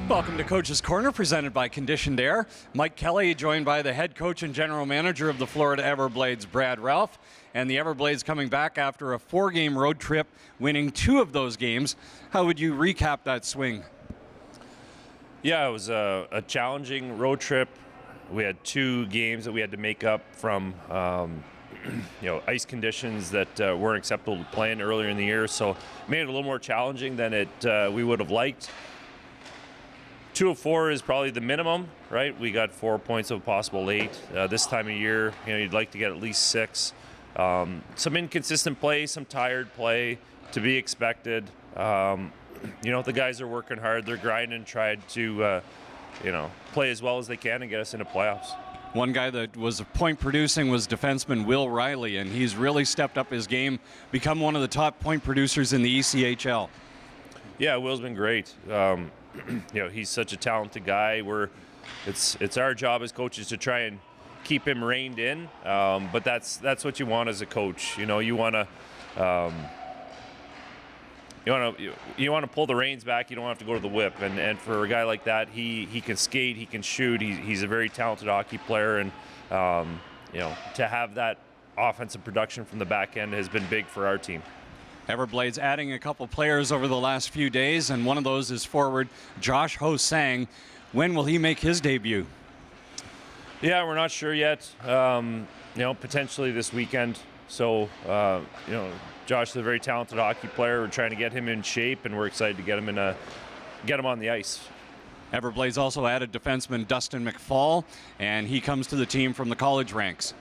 Welcome to Coach's Corner, presented by Conditioned Air. Mike Kelly, joined by the head coach and general manager of the Florida Everblades, Brad Ralph. And the Everblades coming back after a 4-game road trip, winning 2 of those games. How would you recap that swing? Yeah, it was a challenging road trip. We had 2 games that we had to make up from ice conditions that weren't acceptable to play in earlier in the year. So it made it a little more challenging than we would have liked. 2 of 4 is probably the minimum, right? We got 4 points of possible 8. This time of year, you'd like to get at least 6. Some inconsistent play, some tired play to be expected. The guys are working hard. They're grinding, trying to, play as well as they can and get us into playoffs. One guy that was point producing was defenseman Will Riley, and he's really stepped up his game, become one of the top point producers in the ECHL. Yeah, Will's been great. He's such a talented guy. It's our job as coaches to try and keep him reined in, but that's what you want as a coach. You want to pull the reins back. You don't have to go to the whip. And for a guy like that, he can skate, he can shoot. He's a very talented hockey player, and to have that offensive production from the back end has been big for our team. Everblades adding a couple players over the last few days, and one of those is forward Josh Ho-Sang. When will he make his debut? Yeah, we're not sure yet. Potentially this weekend. So, Josh is a very talented hockey player. We're trying to get him in shape, and we're excited to get him on the ice. Everblades also added defenseman Dustin McFall, and he comes to the team from the college ranks.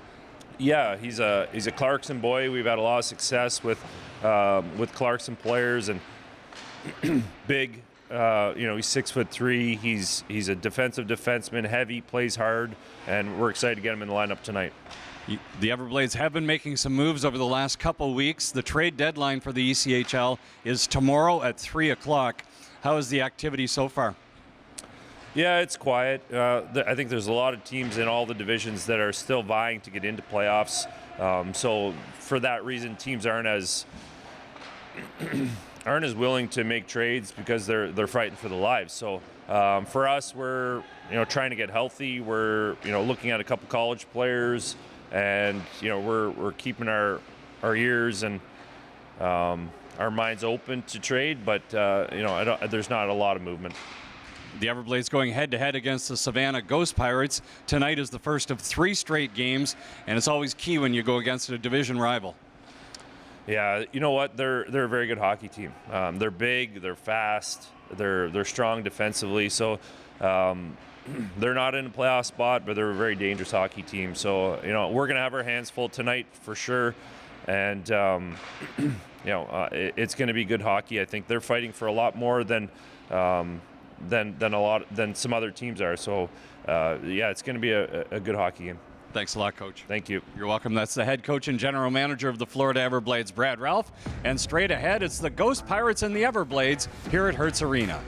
Yeah, he's a Clarkson boy. We've had a lot of success with Clarkson players, and big. He's 6'3". He's a defensive defenseman, heavy, plays hard, and we're excited to get him in the lineup tonight. The Everblades have been making some moves over the last couple weeks. The trade deadline for the ECHL is tomorrow at 3 o'clock. How is the activity so far? Yeah, it's quiet. I think there's a lot of teams in all the divisions that are still vying to get into playoffs. So for that reason, teams aren't as willing to make trades because they're fighting for their lives. So for us, we're trying to get healthy. We're looking at a couple college players, and we're keeping our ears and our minds open to trade. But there's not a lot of movement. The Everblades going head-to-head against the Savannah Ghost Pirates. Tonight is the first of 3 straight games, and it's always key when you go against a division rival. Yeah, you know what? They're a very good hockey team. They're big, they're fast, they're strong defensively. So they're not in a playoff spot, but they're a very dangerous hockey team. So we're gonna have our hands full tonight for sure, and it's gonna be good hockey. I think they're fighting for a lot more than some other teams are. So it's gonna be a good hockey game. Thanks a lot, Coach. Thank you. You're welcome. That's the head coach and general manager of the Florida Everblades, Brad Ralph. And straight ahead, it's the Ghost Pirates and the Everblades here at Hertz Arena.